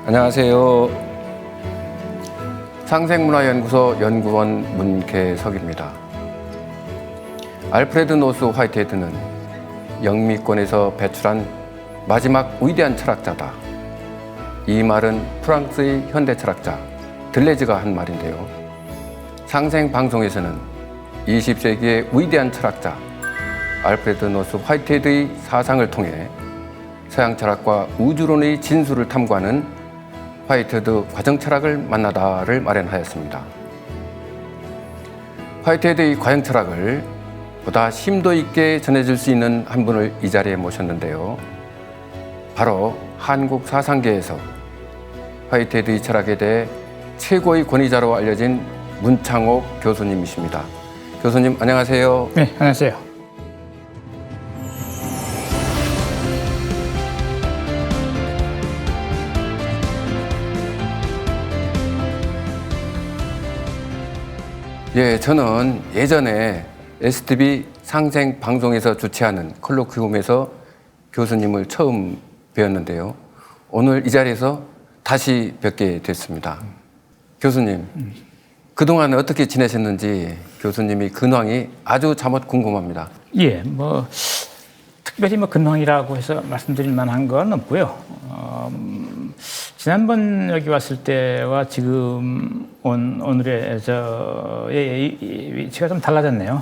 안녕하세요. 상생문화연구소 연구원 문계석입니다. 알프레드 노스 화이트헤드는 영미권에서 배출한 마지막 위대한 철학자다. 이 말은 프랑스의 현대 철학자 들레즈가 한 말인데요. 상생방송에서는 20세기의 위대한 철학자 알프레드 노스 화이트헤드의 사상을 통해 서양 철학과 우주론의 진수를 탐구하는 화이트헤드 과정철학을 만나다를 마련하였습니다. 화이트헤드의 과정철학을 보다 심도 있게 전해줄 수 있는 한 분을 이 자리에 모셨는데요. 바로 한국 사상계에서 화이트헤드의 철학에 대해 최고의 권위자로 알려진 문창옥 교수님이십니다. 교수님 안녕하세요. 네, 안녕하세요. 예, 저는 예전에 STV 상생 방송에서 주최하는 컬로퀴움에서 교수님을 처음 뵈었는데요. 오늘 이 자리에서 다시 뵙게 됐습니다. 교수님, 그동안 어떻게 지내셨는지 교수님이 근황이 아주 잠옷 궁금합니다. 예, 특별히 근황이라고 해서 말씀드릴 만한 건 없고요. 지난번 여기 왔을 때와 지금 오늘의 저의 위치가 좀 달라졌네요.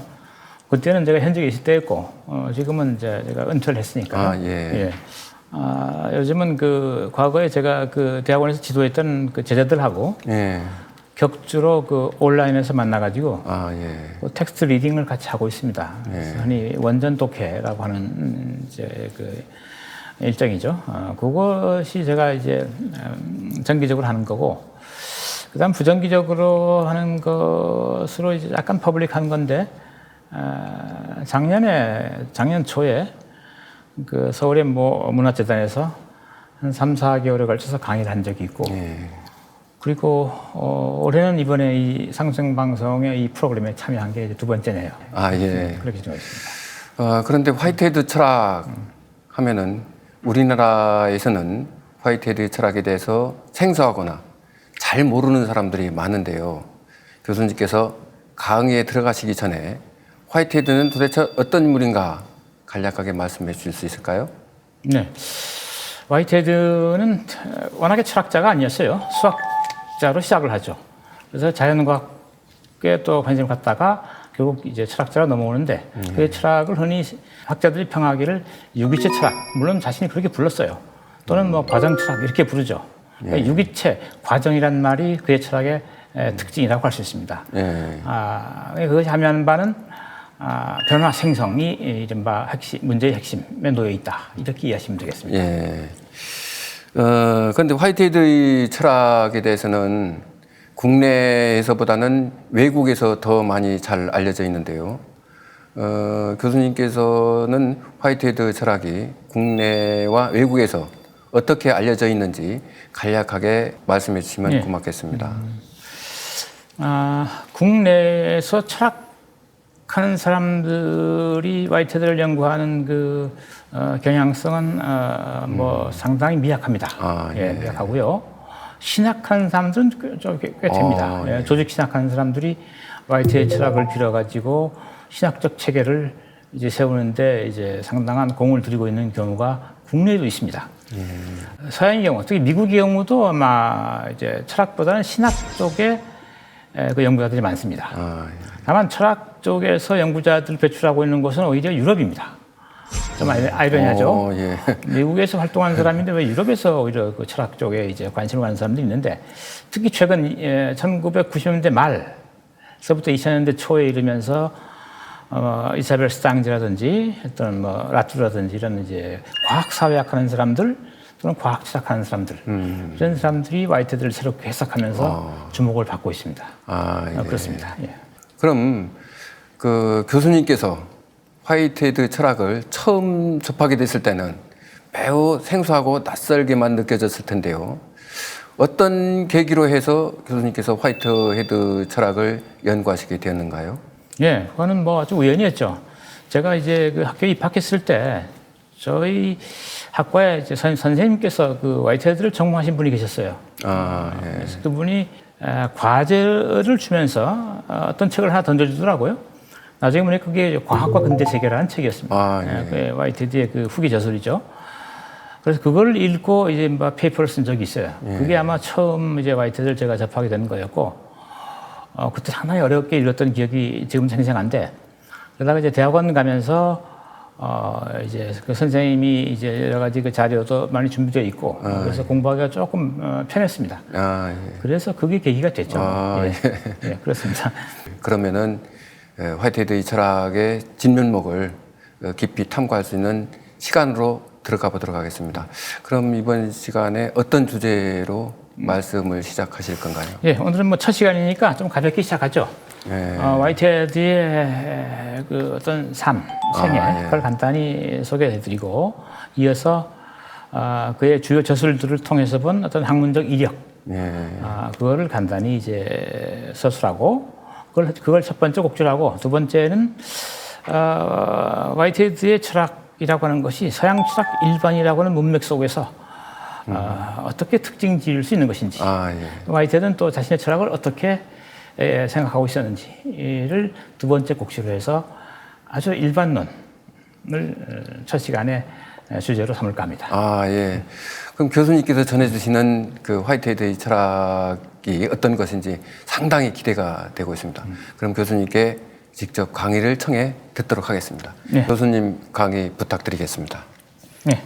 그때는 제가 현직에 있을 때였고, 지금은 이제 제가 은퇴를 했으니까. 예. 요즘은 과거에 제가 대학원에서 지도했던 제자들하고 예. 격주로 온라인에서 만나가지고 텍스트 리딩을 같이 하고 있습니다. 예. 흔히 원전 독해라고 하는 이제 일정이죠. 그것이 제가 이제 정기적으로 하는 거고, 그다음 부정기적으로 하는 것으로 이제 약간 퍼블릭한 건데, 작년 초에 서울의 문화재단에서 한 3, 4개월에 걸쳐서 강의를 한 적이 있고, 그리고 올해는 이번에 이 상생방송의 이 프로그램에 참여한 게 이제 두 번째네요. 그렇게 생각했습니다. 그런데 화이트헤드 철학 하면은 우리나라에서는 화이트헤드 철학에 대해서 생소하거나 잘 모르는 사람들이 많은데요. 교수님께서 강의에 들어가시기 전에 화이트헤드는 도대체 어떤 인물인가 간략하게 말씀해 주실 수 있을까요? 네. 화이트헤드는 워낙에 철학자가 아니었어요. 수학자로 시작을 하죠. 그래서 자연과학에 또 관심을 갖다가 결국 이제 철학자로 넘어오는데, 그 철학을 흔히 학자들이 평하기를 유기체 철학, 물론 자신이 그렇게 불렀어요. 또는 과정 철학 이렇게 부르죠. 그러니까 유기체, 과정이란 말이 그의 철학의 특징이라고 할 수 있습니다. 그것이 하면 바는 변화 생성이 이른바 문제의 핵심에 놓여 있다, 이렇게 이해하시면 되겠습니다. 그런데 화이트헤드의 철학에 대해서는 국내에서보다는 외국에서 더 많이 잘 알려져 있는데요. 교수님께서는 화이트헤드 철학이 국내와 외국에서 어떻게 알려져 있는지 간략하게 말씀해 주시면 고맙겠습니다. 국내에서 철학하는 사람들이 화이트헤드를 연구하는 경향성은 상당히 미약합니다. 미약하고요. 신학하는 사람들은 꽤 됩니다. 조직 신학하는 사람들이 화이트헤드 철학을 빌어가지고 신학적 체계를 이제 세우는데 이제 상당한 공을 들이고 있는 경우가 국내에도 있습니다. 서양의 경우, 특히 미국의 경우도 아마 이제 철학보다는 신학 쪽에 연구자들이 많습니다. 다만 철학 쪽에서 연구자들 배출하고 있는 곳은 오히려 유럽입니다. 좀 아이러니하죠. 미국에서 활동하는 사람인데 왜 유럽에서 오히려 철학 쪽에 이제 관심을 갖는 사람도 있는데, 특히 최근 1990년대 말서부터 2000년대 초에 이르면서 이사벨 스탕지라든지 어떤 라투라든지 이런 이제 과학 사회학 하는 사람들 또는 과학 철학하는 사람들, 이런 사람들이 화이트헤드를 새롭게 해석하면서 주목을 받고 있습니다. 그렇습니다. 그럼 교수님께서 화이트헤드 철학을 처음 접하게 됐을 때는 매우 생소하고 낯설게만 느껴졌을 텐데요. 어떤 계기로 해서 교수님께서 화이트헤드 철학을 연구하시게 되었는가요? 그거는 아주 우연이었죠. 제가 이제 학교에 입학했을 때 저희 학과에 이제 선생님께서 그 화이트헤드를 전공하신 분이 계셨어요. 그래서 그분이 과제를 주면서 어떤 책을 하나 던져주더라고요. 나중에 보니까 그게 과학과 근대 세계라는 책이었습니다. 그 화이트헤드의 그 후기 저술이죠. 그래서 그걸 읽고 이제 뭐 페이퍼를 쓴 적이 있어요. 그게 아마 처음 이제 화이트헤드를 제가 접하게 된 거였고, 그때 상당히 어렵게 읽었던 기억이 지금 생생한데, 그러다가 이제 대학원 가면서 이제 그 선생님이 이제 여러 가지 그 자료도 많이 준비되어 있고, 그래서 공부하기가 조금 편했습니다. 그래서 그게 계기가 됐죠. 예, 그렇습니다. 그러면은 화이트헤드의 철학의 진면목을 깊이 탐구할 수 있는 시간으로 들어가 보도록 하겠습니다. 그럼 이번 시간에 어떤 주제로 말씀을 시작하실 건가요? 예, 오늘은 뭐 첫 시간이니까 좀 가볍게 시작하죠. 화이트헤드의 그 어떤 생애, 그걸 간단히 소개해드리고, 이어서 그의 주요 저술들을 통해서 본 어떤 학문적 이력, 그거를 간단히 이제 서술하고, 그걸 첫 번째 곡줄하고, 두 번째는 화이트헤드의 철학이라고 하는 것이 서양 철학 일반이라고 하는 문맥 속에서 어떻게 특징 지을 수 있는 것인지, 화이트헤드는 또 자신의 철학을 어떻게 생각하고 있었는지를 두 번째 곡지로 해서 아주 일반론을 첫 시간에 주제로 삼을까 합니다. 그럼 교수님께서 전해주시는 그 화이트헤드의 철학이 어떤 것인지 상당히 기대가 되고 있습니다. 그럼 교수님께 직접 강의를 청해 듣도록 하겠습니다. 교수님 강의 부탁드리겠습니다. 네.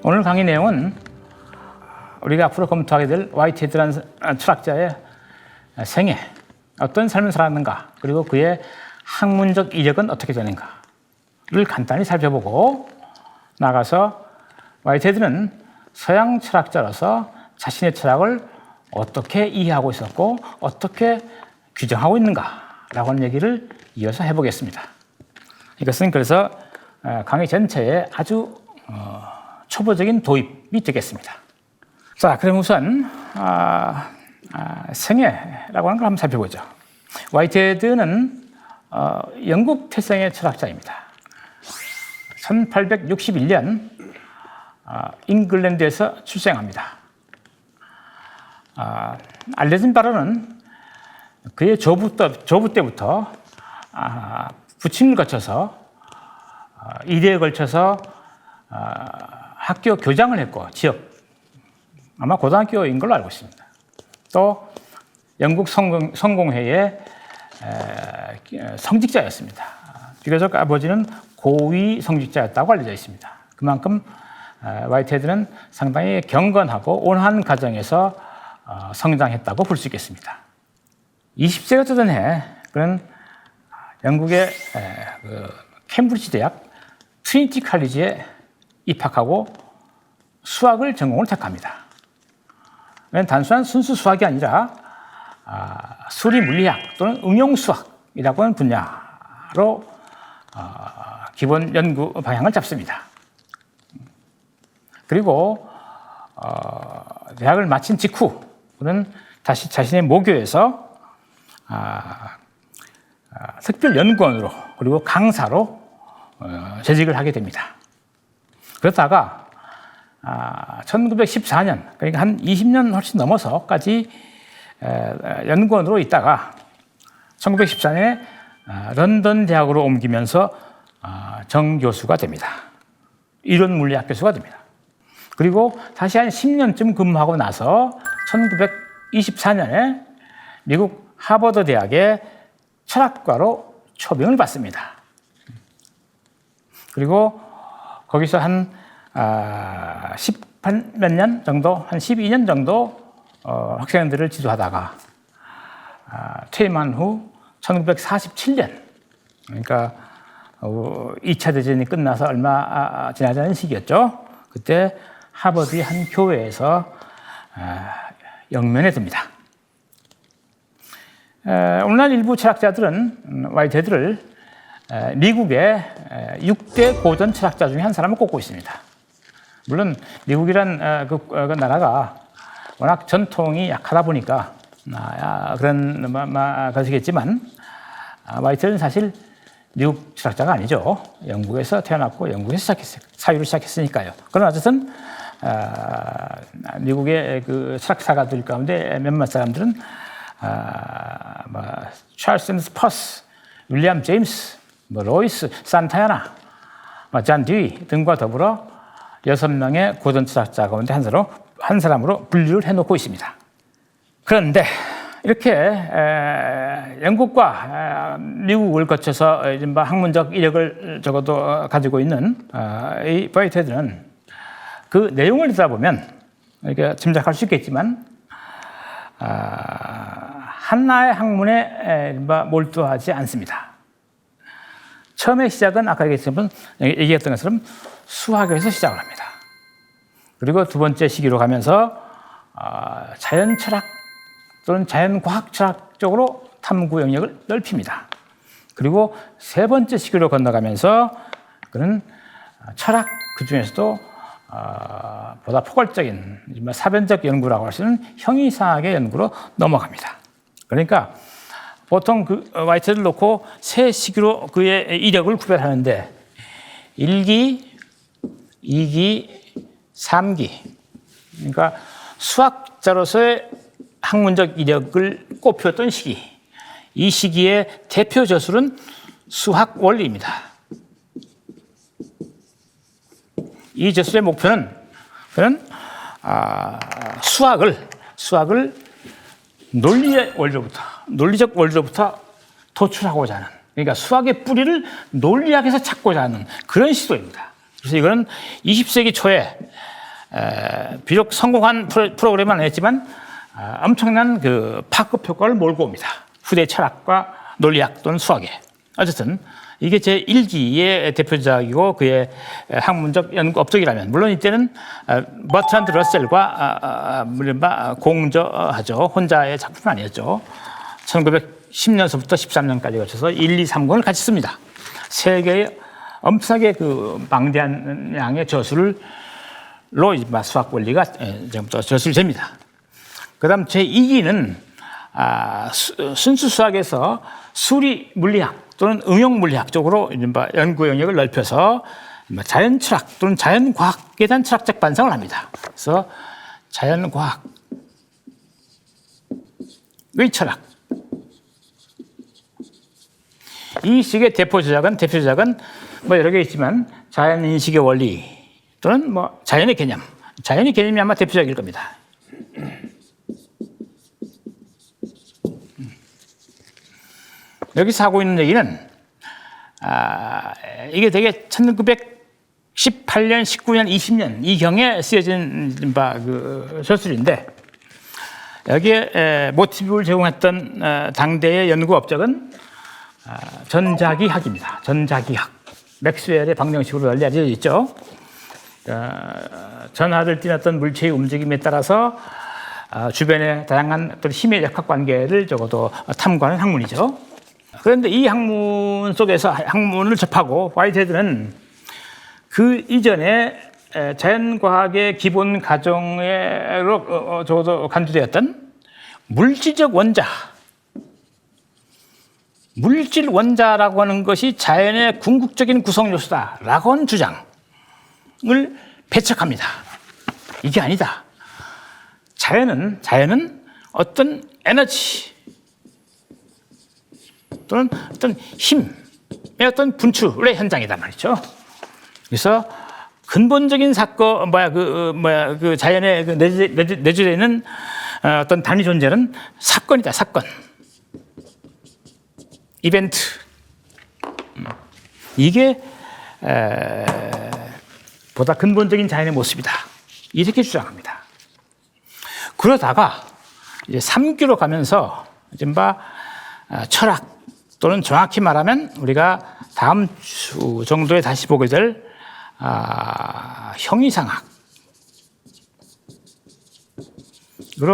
오늘 강의 내용은 우리가 앞으로 검토하게 될 화이트헤드라는 철학자의 생애, 어떤 삶을 살았는가, 그리고 그의 학문적 이력은 어떻게 되는가를 간단히 살펴보고 나가서 화이트헤드는 서양 철학자로서 자신의 철학을 어떻게 이해하고 있었고 어떻게 규정하고 있는가라고 하는 얘기를 이어서 해보겠습니다. 이것은 그래서 강의 전체에 아주 초보적인 도입이 되겠습니다. 자, 그럼 우선 생애라고 하는 걸 한번 살펴보죠. 화이트헤드는 영국 태생의 철학자입니다. 1861년 잉글랜드에서 출생합니다. 알려진 바로는 그의 조부 때부터 부친을 거쳐서 2대에 걸쳐서 학교 교장을 했고, 아마 고등학교인 걸로 알고 있습니다. 또 영국 성공회의 성직자였습니다. 비교적 아버지는 고위 성직자였다고 알려져 있습니다. 그만큼 화이트헤드는 상당히 경건하고 온화한 가정에서 성장했다고 볼 수 있겠습니다. 20세가 되던 해 그는 영국의 캠브리지 대학 트리니티 칼리지에 입학하고 수학을 전공을 택합니다. 단순한 순수 수학이 아니라 수리 물리학 또는 응용 수학이라고 하는 분야로 기본 연구 방향을 잡습니다. 그리고 대학을 마친 직후 그는 다시 자신의 모교에서 특별 연구원으로 그리고 강사로 재직을 하게 됩니다. 그러다가 1914년, 그러니까 한 20년 훨씬 넘어서까지 연구원으로 있다가 1914년에 런던 대학으로 옮기면서 정교수가 됩니다. 이론 물리학 교수가 됩니다. 그리고 다시 한 10년쯤 근무하고 나서 1924년에 미국 하버드 대학의 철학과로 초빙을 받습니다. 그리고 거기서 한 10몇 년 정도, 한 12년 정도 학생들을 지도하다가 퇴임한 후 1947년, 그러니까 2차 대전이 끝나서 얼마 지나지 않은 시기였죠. 그때 하버드의 한 교회에서 영면에 듭니다. 오늘날 일부 철학자들은 화이트헤드를 미국의 6대 고전 철학자 중에 한 사람을 꼽고 있습니다. 물론 미국이란 그 나라가 워낙 전통이 약하다 보니까 그런 것이겠지만 화이트는 사실 미국 철학자가 아니죠. 영국에서 태어났고 영국에서 사유를 시작했으니까요. 그러나 어쨌든 미국의 그 철학사가들 가운데 몇몇 사람들은 찰스 앤 스퍼스, 윌리엄 제임스, 로이스, 산타야나, 잔 듀이 등과 더불어 6명의 고전 철학자 가운데 한 사람으로 분류를 해놓고 있습니다. 그런데 이렇게 영국과 미국을 거쳐서 학문적 이력을 적어도 가지고 있는 이 화이트헤드는 그 내용을 듣다 보면 이렇게 짐작할 수 있겠지만 하나의 학문에 몰두하지 않습니다. 처음에 시작은 아까 얘기했던 것처럼 수학에서 시작을 합니다. 그리고 두 번째 시기로 가면서 자연 철학 또는 자연과학 철학 쪽으로 탐구 영역을 넓힙니다. 그리고 세 번째 시기로 건너가면서 그는 철학 그중에서도 보다 포괄적인 사변적 연구라고 할 수 있는 형이상학의 연구로 넘어갑니다. 그러니까 보통 그 화이트를 놓고 세 시기로 그의 이력을 구별하는데 1기, 2기, 3기. 그러니까 수학자로서의 학문적 이력을 꼽혔던 시기. 이 시기의 대표 저술은 수학 원리입니다. 이 저술의 목표는 그는 수학을 논리적 원리로부터 도출하고자 하는, 그러니까 수학의 뿌리를 논리학에서 찾고자 하는 그런 시도입니다. 그래서 이거는 20세기 초에 비록 성공한 프로그램은 아니었지만 엄청난 그 파급 효과를 몰고 옵니다. 후대 철학과 논리학 또는 수학에. 어쨌든 이게 제1기의 대표작이고 그의 학문적 연구 업적이라면, 물론 이때는 버트란드 러셀과 공저하죠. 혼자의 작품은 아니었죠. 1910년서부터 13년까지 거쳐서 1, 2, 3권을 같이 씁니다. 세 개의 엄청나게 그 방대한 양의 저술로 수학 원리가 지금부터 저술됩니다. 그 다음 제2기는 순수 수학에서 수리 물리학 또는 응용 물리학 쪽으로 연구 영역을 넓혀서 자연 철학 또는 자연 과학에 대한 철학적 반성을 합니다. 그래서 자연 과학의 철학. 이 식의 대표작은 여러 개 있지만 자연 인식의 원리 또는 자연의 개념. 자연의 개념이 아마 대표작일 겁니다. 여기서 하고 있는 얘기는 이게 되게 1918년, 19년, 20년 이 경에 쓰여진 그 저술인데, 여기에 모티브를 제공했던 당대의 연구 업적은 전자기학입니다. 전자기학. 맥스웰의 방정식으로 널리 알려져 있죠. 전하를 띠었던 물체의 움직임에 따라서 주변의 다양한 어떤 힘의 역학관계를 적어도 탐구하는 학문이죠. 그런데 이 학문 속에서 학문을 접하고 화이트헤드는 그 이전에 자연과학의 기본 가정으로 적어도 간주되었던 물질적 원자, 물질 원자라고 하는 것이 자연의 궁극적인 구성 요소다라고 하는 주장을 배척합니다. 이게 아니다. 자연은 어떤 에너지 또는 어떤 힘의 어떤 분출의 현장이다 말이죠. 그래서 근본적인 사건, 그 자연에 내재되어 있는 어떤 단위 존재는 사건이다, 사건. 이벤트. 이게 보다 근본적인 자연의 모습이다. 이렇게 주장합니다. 그러다가 이제 3기로 가면서 철학 또는 정확히 말하면 우리가 다음 주 정도에 다시 보게 될 형이상학으로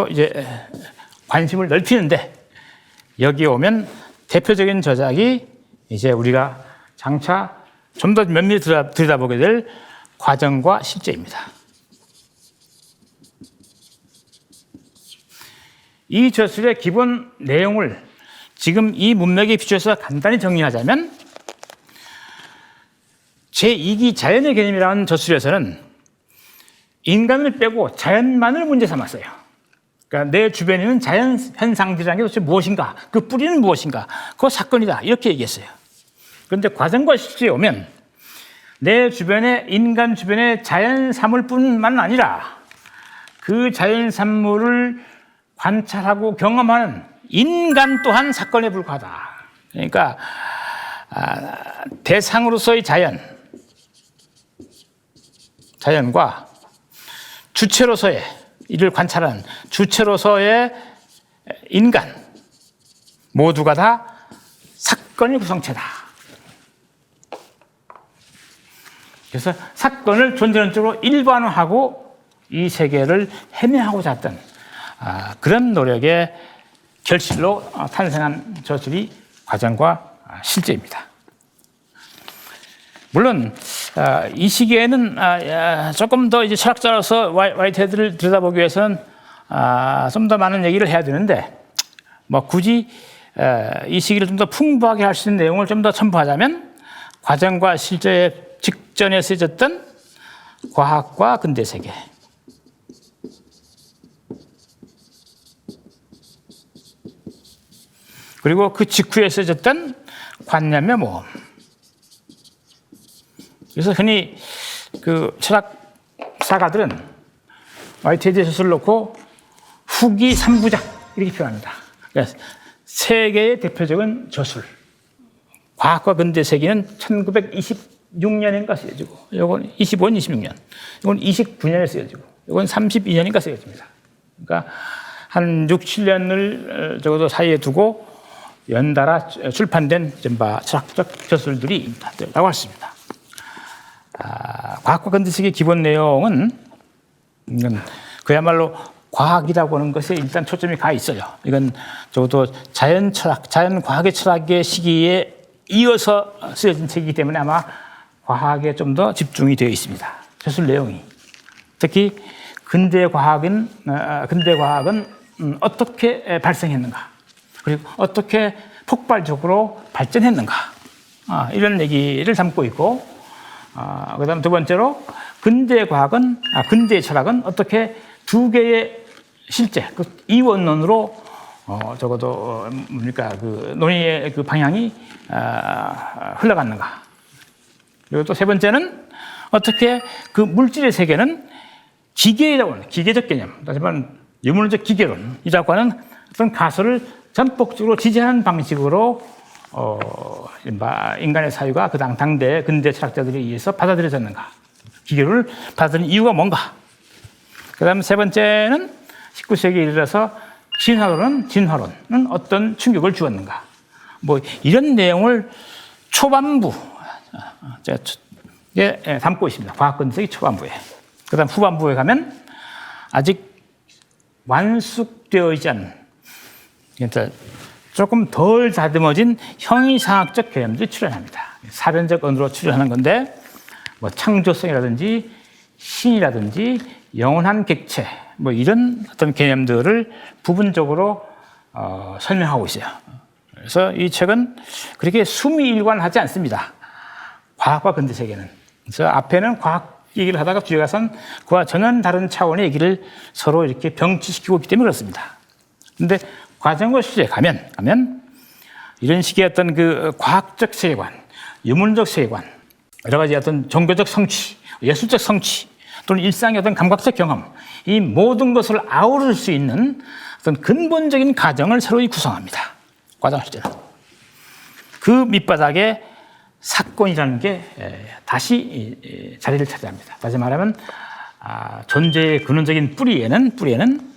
이제 관심을 넓히는데, 여기에 오면 대표적인 저작이 이제 우리가 장차 좀 더 면밀히 들여다보게 될 과정과 실제입니다. 이 저술의 기본 내용을 지금 이 문맥에 비추어서 간단히 정리하자면 제2기 자연의 개념이라는 저술에서는 인간을 빼고 자연만을 문제 삼았어요. 그러니까 내 주변에 있는 자연 현상들이라는 게 도대체 무엇인가, 그 뿌리는 무엇인가, 그 사건이다 이렇게 얘기했어요. 그런데 과정과 실제에 오면 내 주변에 인간 주변에 자연 사물뿐만 아니라 그 자연 산물을 관찰하고 경험하는 인간 또한 사건에 불과하다. 그러니까 대상으로서의 자연과 주체로서의 이를 관찰하는 주체로서의 인간 모두가 다 사건의 구성체다. 그래서 사건을 존재론적으로 일반화하고 이 세계를 해명하고자 했던 그런 노력의 결실로 탄생한 저술이 과정과 실제입니다. 물론 이 시기에는 조금 더 이제 철학자로서 화이트헤드를 들여다보기 위해서는 좀 더 많은 얘기를 해야 되는데 뭐 굳이 이 시기를 좀 더 풍부하게 할 수 있는 내용을 좀 더 첨부하자면 과정과 실제의 직전에 쓰여졌던 과학과 근대 세계, 그리고 그 직후에 쓰여졌던 관념의 모험. 그래서 흔히 그 철학사가들은 화이트헤드의 저술을 놓고 후기 3부작 이렇게 표현합니다. 그래서 세계의 대표적인 저술. 과학과 근대 세계는 1926년인가 쓰여지고, 이건 25년, 26년, 이건 29년에 쓰여지고, 이건 32년인가 쓰여집니다. 그러니까 한 6, 7년을 적어도 사이에 두고 연달아 출판된 철학적 저술들이 있다고 할 수 있습니다. 과학과 근대 세계의 기본 내용은 그야말로 과학이라고 하는 것에 일단 초점이 가 있어요. 이건 적어도 자연 과학의 철학의 시기에 이어서 쓰여진 책이기 때문에 아마 과학에 좀 더 집중이 되어 있습니다. 저술 내용이. 특히 근대 과학은 어떻게 발생했는가, 그리고 어떻게 폭발적으로 발전했는가, 이런 얘기를 담고 있고, 그다음 두 번째로 근대 철학은 어떻게 두 개의 실제, 그 이원론으로 적어도 그 논의의 그 방향이 흘러갔는가. 그리고 또 세 번째는 어떻게 그 물질의 세계는 기계라고 하는 기계적 개념, 하지만 유물론적 기계론이라고 하는 어떤 가설을 전폭적으로 지지하는 방식으로 인간의 사유가 그 당대 근대 철학자들에 의해서 받아들여졌는가, 기계를 받아들인 이유가 뭔가. 그다음 세 번째는 19세기에 이르러서 진화론은 어떤 충격을 주었는가. 뭐 이런 내용을 초반부에 담고 있습니다. 과학 근대의 초반부에. 그다음 후반부에 가면 아직 완숙되어 있지 않은, 그러니까 조금 덜 다듬어진 형이상학적 개념들이 출현합니다. 사변적 언어로 출현하는 건데, 뭐 창조성이라든지 신이라든지 영원한 객체, 뭐 이런 어떤 개념들을 부분적으로 설명하고 있어요. 그래서 이 책은 그렇게 수미일관하지 않습니다. 과학과 근대 세계는. 그래서 앞에는 과학 얘기를 하다가 뒤에 가서는 그와 전혀 다른 차원의 얘기를 서로 이렇게 병치시키고 있기 때문에 그렇습니다. 그런데 과정과 실제에 가면 이런 식의 어떤 그 과학적 세계관, 유물적 세계관, 여러 가지 어떤 종교적 성취, 예술적 성취, 또는 일상의 어떤 감각적 경험, 이 모든 것을 아우를 수 있는 어떤 근본적인 가정을 새로이 구성합니다. 과정 실제는. 그 밑바닥에 사건이라는 게 다시 자리를 차지합니다. 다시 말하면 존재의 근원적인 뿌리에는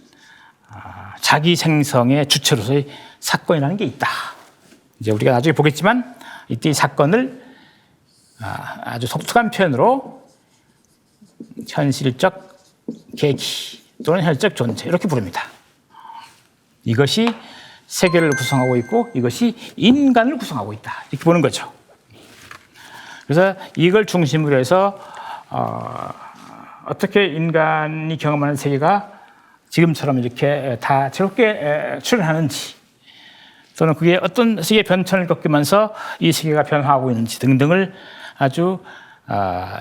자기 생성의 주체로서의 사건이라는 게 있다. 이제 우리가 나중에 보겠지만 이때 이 사건을 아주 독특한 표현으로 현실적 계기 또는 현실적 존재 이렇게 부릅니다. 이것이 세계를 구성하고 있고 이것이 인간을 구성하고 있다. 이렇게 보는 거죠. 그래서 이걸 중심으로 해서 어떻게 인간이 경험하는 세계가 지금처럼 이렇게 다 즐겁게 출연하는지, 또는 그게 어떤 식의 변천을 겪으면서 이 세계가 변화하고 있는지 등등을 아주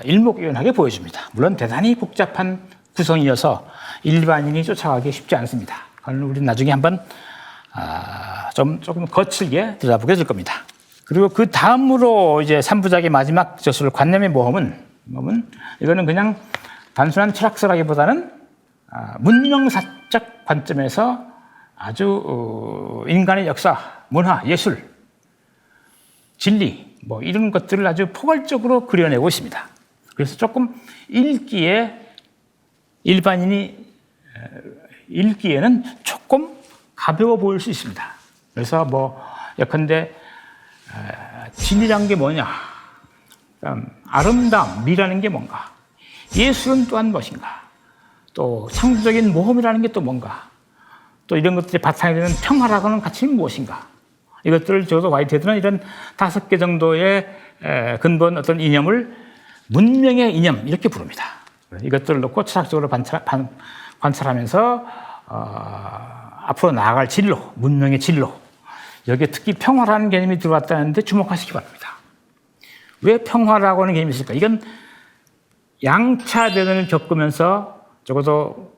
일목요연하게 보여줍니다. 물론 대단히 복잡한 구성이어서 일반인이 쫓아가기 쉽지 않습니다. 그건 우리 나중에 한번 조금 거칠게 들여다보게 될 겁니다. 그리고 그 다음으로 이제 3부작의 마지막 저술 관념의 모험은 이거는 그냥 단순한 철학서라기보다는 문명사적 관점에서 아주 인간의 역사, 문화, 예술, 진리 뭐 이런 것들을 아주 포괄적으로 그려내고 있습니다. 그래서 조금 일반인이 읽기에는 조금 가벼워 보일 수 있습니다. 그래서 뭐 예컨대 진리란 게 뭐냐, 아름다움이라는 게 뭔가, 예술은 또한 무엇인가, 또 창조적인 모험이라는 게 또 뭔가, 또 이런 것들이 바탕이 되는 평화라고 하는 가치는 무엇인가, 이것들을 적어도 화이트헤드는 이런 5개 정도의 근본 어떤 이념을 문명의 이념 이렇게 부릅니다. 이것들을 놓고 철학적으로 관찰하면서 앞으로 나아갈 진로, 문명의 진로, 여기에 특히 평화라는 개념이 들어왔다는데 주목하시기 바랍니다. 왜 평화라고 하는 개념이 있을까? 이건 양차 대전을 겪으면서 적어도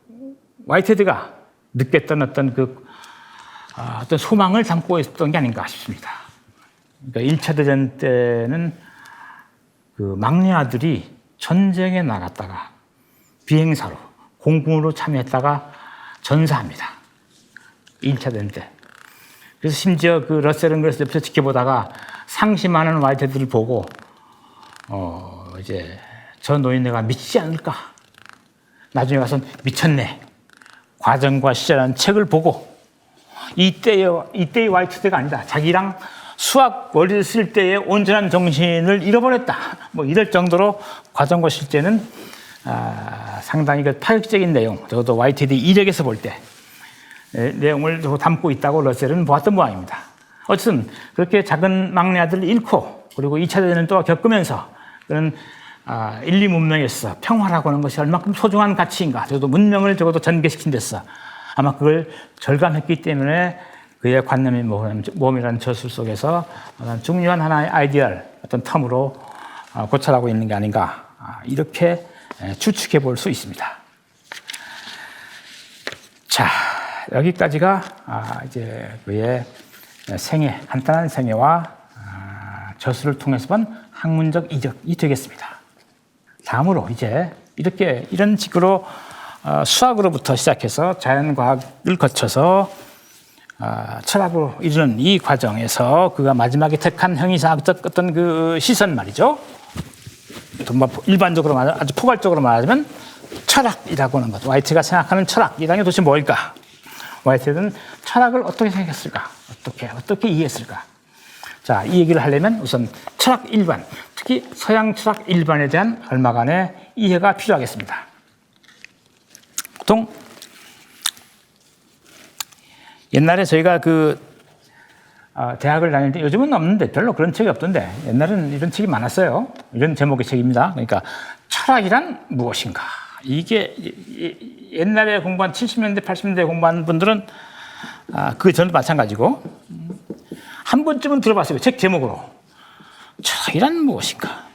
화이트헤드가 느꼈던 어떤 소망을 담고 있었던 게 아닌가 싶습니다. 그러니까 1차 대전 때는 그 막내 아들이 전쟁에 나갔다가 비행사로 공군으로 참여했다가 전사합니다. 1차 대전 때. 그래서 심지어 그 러셀은 그래서 옆에서 지켜보다가 상심하는 화이트헤드를 보고 이제 저 노인네가 미치지 않을까. 나중에 가서 미쳤네. 과정과 시제라는 책을 보고 이때의 화이트헤드가 아니다. 자기랑 수학 원리를 쓸 때의 온전한 정신을 잃어버렸다. 뭐 이럴 정도로 과정과 실제는 상당히 그 파격적인 내용, 적어도 화이트헤드 이력에서 볼 때 내용을 담고 있다고 러셀은 보았던 모양입니다. 어쨌든 그렇게 작은 막내 아들을 잃고 그리고 2차 대전을 또 겪으면서 그런 인류 문명에서 평화라고 하는 것이 얼마큼 소중한 가치인가, 적어도 문명을 적어도 전개시킨 데서 아마 그걸 절감했기 때문에 그의 관념의 모험이라는 저술 속에서 중요한 하나의 아이디어를 어떤 텀으로 고찰하고 있는 게 아닌가, 이렇게 추측해 볼 수 있습니다. 자, 여기까지가 이제 그의 생애, 간단한 생애와 저술을 통해서 본 학문적 이적이 되겠습니다. 다음으로 이제 이런 식으로 수학으로부터 시작해서 자연과학을 거쳐서 철학으로 이르는 이 과정에서 그가 마지막에 택한 형이상학적 어떤 그 시선 말이죠. 일반적으로 아주 포괄적으로 말하자면 철학이라고 하는 것, 화이트가 생각하는 철학이라는 게 도대체 뭘까? 화이트는 철학을 어떻게 생각했을까? 어떻게 이해했을까? 자, 이 얘기를 하려면 우선 철학 일반, 특히 서양 철학 일반에 대한 얼마간의 이해가 필요하겠습니다. 보통 옛날에 저희가 대학을 다닐 때, 요즘은 없는데 별로 그런 책이 없던데 옛날에는 이런 책이 많았어요. 이런 제목의 책입니다. 그러니까 철학이란 무엇인가? 이게 옛날에 공부한 70년대, 80년대 공부한 분들은 그 전도 마찬가지고 한 번쯤은 들어봤어요. 책 제목으로. 철학이란 무엇인가?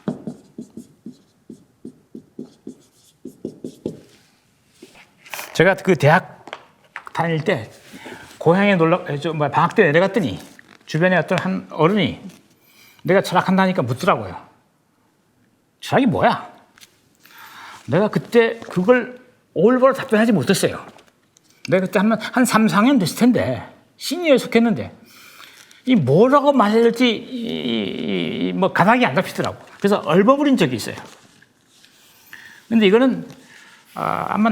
제가 그 대학 다닐 때 고향에 방학 때 내려갔더니 주변에 어떤 한 어른이 내가 철학한다니까 묻더라고요. 철학이 뭐야? 내가 그때 그걸 올바로 답변하지 못했어요. 내가 그때 한 3, 4학년 됐을 텐데 시니어에 속했는데 이 뭐라고 말해야 될지 뭐 가닥이 안 잡히더라고. 그래서 얼버무린 적이 있어요. 근데 이거는 아마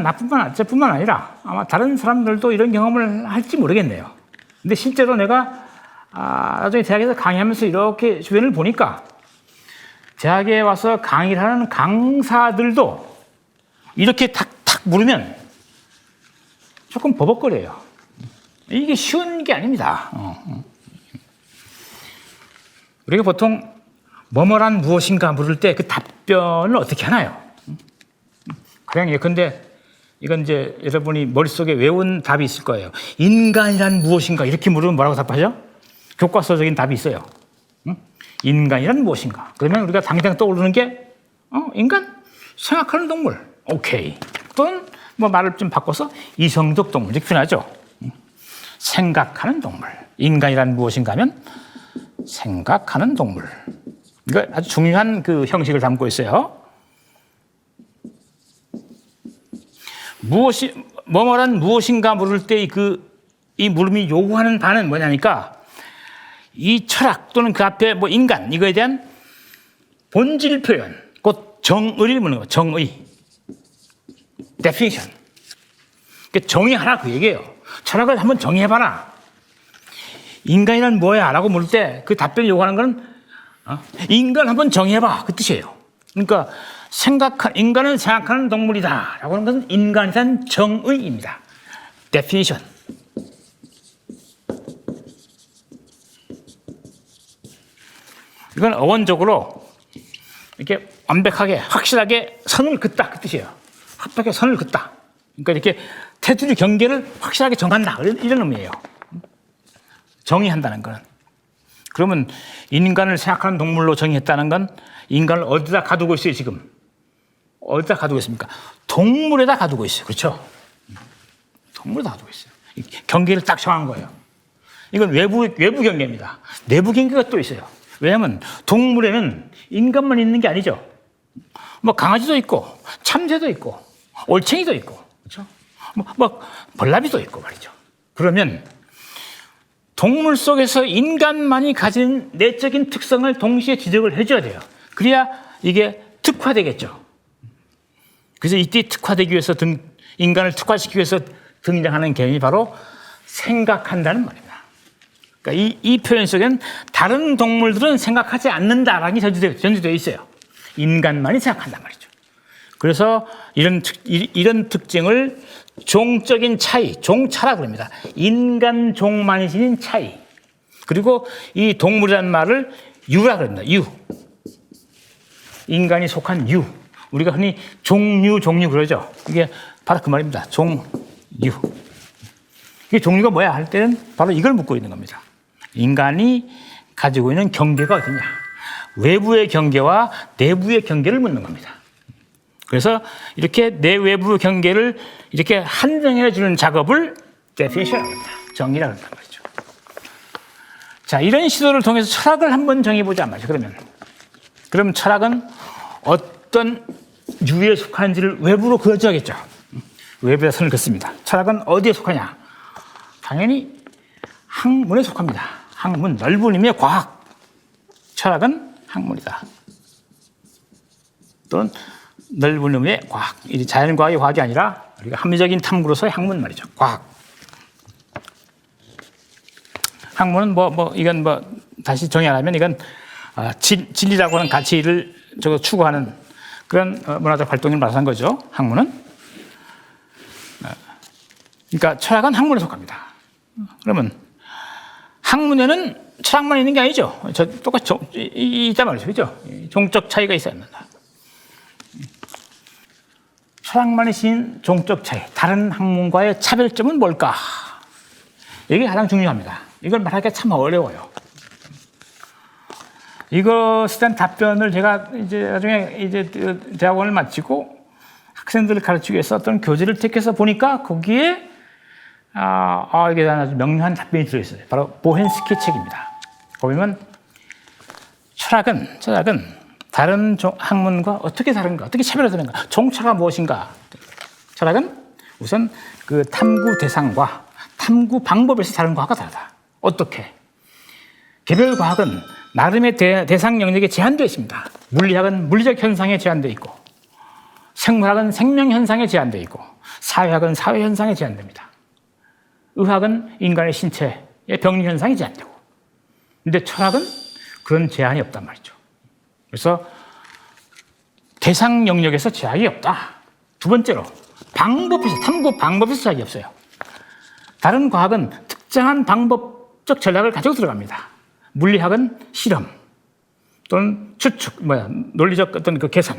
저뿐만 아니라 아마 다른 사람들도 이런 경험을 할지 모르겠네요. 근데 실제로 내가 나중에 대학에서 강의하면서 이렇게 주변을 보니까 대학에 와서 강의를 하는 강사들도 이렇게 탁탁 물으면 조금 버벅거려요. 이게 쉬운 게 아닙니다. 우리가 보통 뭐뭐란 무엇인가 물을 때 그 답변을 어떻게 하나요? 그냥 예컨대 이건 이제 여러분이 머릿속에 외운 답이 있을 거예요. 인간이란 무엇인가? 이렇게 물으면 뭐라고 답하죠? 교과서적인 답이 있어요. 응? 인간이란 무엇인가? 그러면 우리가 당장 떠오르는 게 인간? 생각하는 동물. 오케이. 또는 뭐 말을 좀 바꿔서 이성적 동물. 이렇게 표현하죠. 생각하는 동물. 인간이란 무엇인가 하면 생각하는 동물. 이거 아주 중요한 그 형식을 담고 있어요. 뭐뭐란 무엇인가 물을 때 이 물음이 요구하는 바는 뭐냐니까 이 철학 또는 그 앞에 뭐 인간 이거에 대한 본질 표현, 곧 정의를 묻는 거예요. 정의. definition. 그러니까 정의하라 그 얘기예요. 철학을 한번 정의해봐라. 인간이란 뭐야? 라고 물을 때 그 답변을 요구하는 건 인간 한번 정의해봐. 그 뜻이에요. 그러니까 인간은 생각하는 동물이다. 라고 하는 것은 인간에 대한 정의입니다. definition. 이건 어원적으로 이렇게 완벽하게, 확실하게 선을 긋다. 그 뜻이에요. 확실하게 선을 긋다. 그러니까 이렇게 테두리 경계를 확실하게 정한다. 이런 의미예요. 정의한다는 거는. 그러면 인간을 생각하는 동물로 정의했다는 건 인간을 어디다 가두고 있어요, 지금? 어디다 가두고 있습니까? 동물에다 가두고 있어요. 그렇죠? 동물에다 가두고 있어요. 경계를 딱 정한 거예요. 이건 외부 경계입니다. 내부 경계가 또 있어요. 왜냐하면 동물에는 인간만 있는 게 아니죠. 뭐 강아지도 있고, 참새도 있고, 올챙이도 있고, 그렇죠? 뭐 벌나비도 있고 말이죠. 그러면 동물 속에서 인간만이 가진 내적인 특성을 동시에 지적을 해줘야 돼요. 그래야 이게 특화되겠죠. 그래서 이때 특화되기 위해서 인간을 특화시키기 위해서 등장하는 개념이 바로 생각한다는 말입니다. 그러니까 이 표현 속에는 다른 동물들은 생각하지 않는다라는 게 전제되어 있어요. 인간만이 생각한단 말이죠. 그래서 이런 특징을 종적인 차이, 종차라고 합니다. 인간 종만이 지닌 차이. 그리고 이 동물이라는 말을 유라고 합니다. 유. 인간이 속한 유. 우리가 흔히 종류 그러죠. 이게 바로 그 말입니다. 종유. 이게 종류가 뭐야 할 때는 바로 이걸 묻고 있는 겁니다. 인간이 가지고 있는 경계가 어디냐. 외부의 경계와 내부의 경계를 묻는 겁니다. 그래서 이렇게 내 외부 경계를 이렇게 한정해 주는 작업을 definition이라고 합니다. 정의라고 한단 말이죠. 자, 이런 시도를 통해서 철학을 한번 정해보자 말이죠. 그러면 철학은 어떤 유에 속하는지를 외부로 그려줘야겠죠. 외부에 선을 긋습니다. 철학은 어디에 속하냐? 당연히 학문에 속합니다. 학문, 넓은 의미의 과학. 철학은 학문이다. 또는 넓은 의미의 과학. 이 자연과학의 과학이 아니라 우리가 합리적인 탐구로서의 학문 말이죠. 과학. 학문은 이건 다시 정의하려면 이건 진리라고 하는 가치를 추구하는 그런 문화적 활동을 말하는 거죠. 학문은. 그러니까 철학은 학문에 속합니다. 그러면 학문에는 철학만 있는 게 아니죠. 똑같이 있단 말이죠. 그죠? 종적 차이가 있어야 합니다. 철학만이 신 종적 차이, 다른 학문과의 차별점은 뭘까? 이게 가장 중요합니다. 이걸 말하기가 참 어려워요. 이것에 대한 답변을 제가 나중에 대학원을 마치고 학생들을 가르치기 위해서 어떤 교재를 택해서 보니까 거기에 이게 아주 명료한 답변이 들어있어요. 바로 보헨스키 책입니다. 보면 철학은 다른 학문과 어떻게 다른가, 어떻게 차별화되는가, 종차가 무엇인가. 철학은 우선 그 탐구 대상과 탐구 방법에서 다른 과학과 다르다. 어떻게? 개별 과학은 나름의 대상 영역에 제한되어 있습니다. 물리학은 물리적 현상에 제한되어 있고, 생물학은 생명 현상에 제한되어 있고, 사회학은 사회 현상에 제한됩니다. 의학은 인간의 신체의 병리 현상에 제한되고, 근데 철학은 그런 제한이 없단 말이죠. 그래서 대상 영역에서 제약이 없다. 두 번째로 탐구 방법에서 제약이 없어요. 다른 과학은 특정한 방법적 전략을 가지고 들어갑니다. 물리학은 실험 또는 추측, 논리적 어떤 그 계산.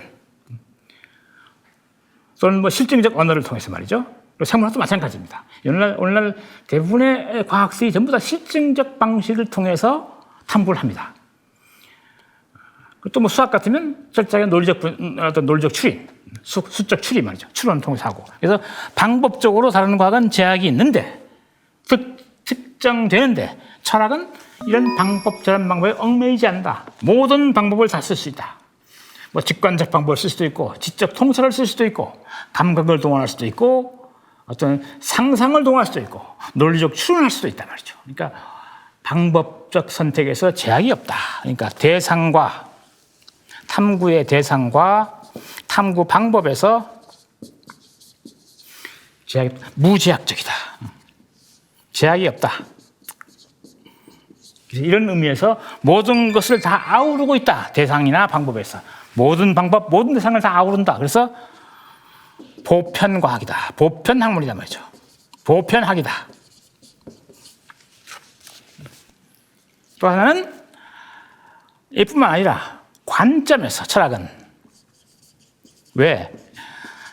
또는 뭐 실증적 언어를 통해서 말이죠. 그리고 생물학도 마찬가지입니다. 오늘날 대부분의 과학들이 전부 다 실증적 방식을 통해서 탐구를 합니다. 또 뭐 수학 같으면 철저하게 논리적 추린, 수적 추리 말이죠. 추론을 통해서 하고. 그래서 방법적으로 다루는 과학은 제약이 있는데, 특정되는데, 철학은 이런 저런 방법에 얽매이지 않는다. 모든 방법을 다 쓸 수 있다. 뭐 직관적 방법을 쓸 수도 있고, 지적 통찰을 쓸 수도 있고, 감각을 동원할 수도 있고, 어떤 상상을 동원할 수도 있고, 논리적 추론할 수도 있단 말이죠. 그러니까 방법적 선택에서 제약이 없다. 그러니까 탐구의 대상과 탐구 방법에서 무제약적이다. 제약이 없다. 이런 의미에서 모든 것을 다 아우르고 있다. 대상이나 방법에서. 모든 방법, 모든 대상을 다 아우른다. 그래서 보편과학이다. 보편학문이다 말이죠. 보편학이다. 또 하나는 이뿐만 아니라 관점에서 철학은 왜